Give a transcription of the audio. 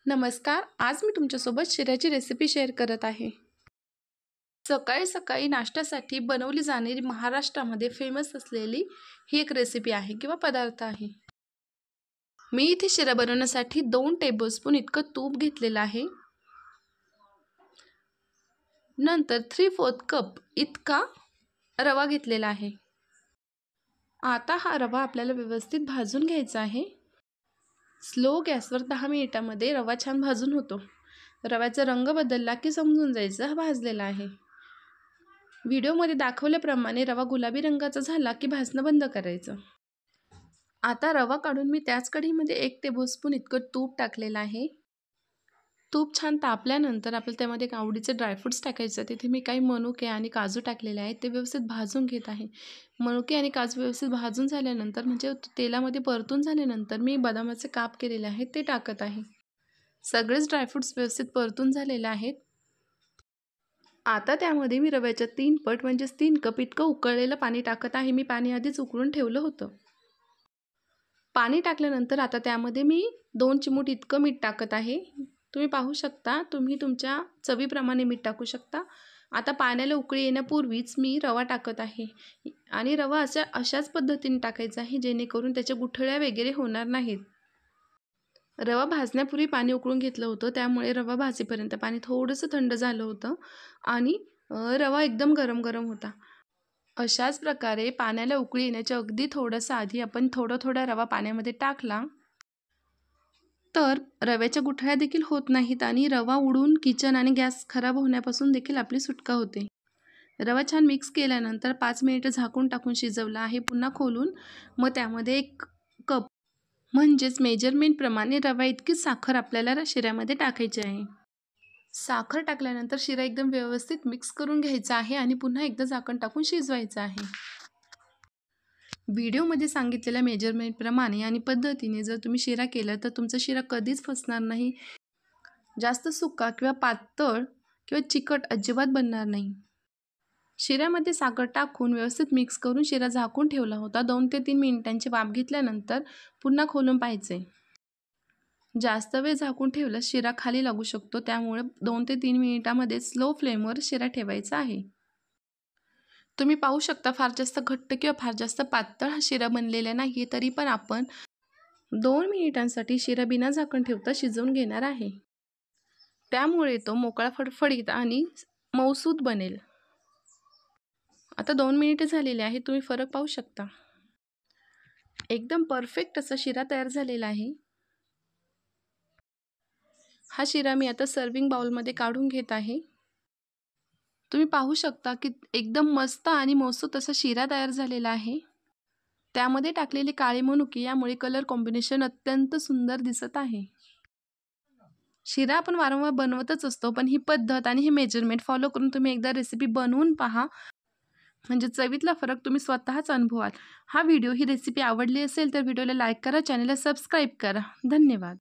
नमस्कार. आज मी तुमच्यासोबत शिऱ्याची रेसिपी शेअर करत आहे. सकाळी सकाळी नाश्त्यासाठी बनवली जाणारी महाराष्ट्रामध्ये फेमस असलेली ही एक रेसिपी आहे किंवा पदार्थ आहे. मी इथे शिरा बनवण्यासाठी 2 टेबलस्पून इतकं तूप घेतलेलं आहे. नंतर 3/4 कप इतका रवा घेतलेला आहे. आता हा रवा आपल्याला व्यवस्थित भाजून घ्यायचा आहे. स्लो गॅसवर 10 मिनिटांमध्ये रवा छान भाजून होतो. रव्याचा रंग बदलला की समजून जायचं हा भाजलेला आहे. व्हिडिओमध्ये दाखवल्याप्रमाणे रवा गुलाबी रंगाचा झाला की भाजणं बंद करायचं. आता रवा काढून मी त्याच कढईमध्ये 1 टेबलस्पून इतकं तूप टाकलेलं आहे. तूप छान तापल्यानंतर आपल्याला त्यामध्ये आवडीचे ड्रायफ्रूट्स टाकायचे. तिथे मी काही मनुके आणि काजू टाकलेले आहेत. ते व्यवस्थित भाजून घेत आहे. मनुके आणि काजू व्यवस्थित भाजून झाल्यानंतर म्हणजे तेलामध्ये परतून झाल्यानंतर मी बदामाचे काप केलेले आहेत ते टाकत आहे. सगळेच ड्रायफ्रूट्स व्यवस्थित परतून झालेले आहेत. आता त्यामध्ये मी रव्याच्या 3 पट म्हणजेच 3 कप इतकं उकळलेलं पाणी टाकत आहे. मी पाणी आधीच उकळून ठेवलं होतं. पाणी टाकल्यानंतर आता त्यामध्ये मी 2 चिमूट इतकं मीठ टाकत आहे. तुम्ही पाहू शकता, तुम्ही तुमच्या चवीप्रमाणे मीठ टाकू शकता. आता पाण्याला उकळी येण्यापूर्वीच मी रवा टाकत आहे आणि रवा अशाच पद्धतीने टाकायचा आहे जेणेकरून त्याच्या गुठळ्या वगैरे होणार नाहीत. रवा भाजण्यापूर्वी पाणी उकळून घेतलं होतं, त्यामुळे रवा भाजेपर्यंत पाणी थोडंसं थंड झालं होतं आणि रवा एकदम गरम गरम होता. अशाच प्रकारे पाण्याला उकळी येण्याच्या अगदी थोडंसं आधी आपण थोडा रवा पाण्यामध्ये टाकला तर रव्याच्या गुठळ्या देखील होत नाहीत आणि रवा उडून किचन आणि गॅस खराब होण्यापासून देखील आपली सुटका होते. रवा छान मिक्स केल्यानंतर 5 मिनिटं झाकून टाकून शिजवला आहे. पुन्हा खोलून मग त्यामध्ये 1 कप म्हणजेच मेजरमेंटप्रमाणे रवा इतकी साखर आपल्याला शिऱ्यामध्ये टाकायची आहे. साखर टाकल्यानंतर शिरा एकदम व्यवस्थित मिक्स करून घ्यायचा आहे आणि पुन्हा एकदा झाकण टाकून शिजवायचं आहे. व्हिडिओमध्ये सांगितलेल्या मेजरमेंटप्रमाणे आणि पद्धतीने जर तुम्ही शिरा केला तर तुमचा शिरा कधीच फसणार नाही. जास्त सुका किंवा पातळ किंवा चिकट अजिबात बनणार नाही. शिऱ्यामध्ये साखर टाकून व्यवस्थित मिक्स करून शिरा झाकून ठेवला होता. 2 ते 3 मिनिटांची वाफ घेतल्यानंतर पुन्हा खोलून पाहायचे. जास्त वेळ झाकून ठेवल्यास शिरा खाली लागू शकतो, त्यामुळे 2 ते 3 मिनिटांमध्ये स्लो फ्लेमवर शिरा ठेवायचा आहे. तुम्ही पाहू शकता फार जास्त घट्ट किंवा फार जास्त पातळ हा शिरा बनलेला नाही, तरी पण आपण 2 मिनिटांसाठी शिरा बिना झाकण ठेवता शिजवून घेणार आहे. त्यामुळे तो मोकळा फडफडीत आणि मऊसूत बनेल. आता 2 मिनिटे झालेले आहे. तुम्ही फरक पाहू शकता. एकदम परफेक्ट असा शिरा तयार झालेला आहे. हा शिरा मी आता सर्विंग बाउलमध्ये काढून घेत आहे. तुम्ही पाहू शकता की एकदम मस्त आणि मऊसूत असा शिरा तयार झालेला आहे. त्यामध्ये टाकलेले काळे मनुके यामुळे कलर कॉम्बिनेशन अत्यंत सुंदर दिसत आहे. शिरा आपण वारंवार बनवतच असतो, पण ही पद्धत आणि हे मेजरमेंट फॉलो करून तुम्ही एकदा रेसिपी बनवून पहा, म्हणजे चवीतला फरक तुम्ही स्वतःच अनुभवाल. ही रेसिपी आवडली असेल तर व्हिडिओला लाईक करा, चॅनलला सबस्क्राईब करा. धन्यवाद.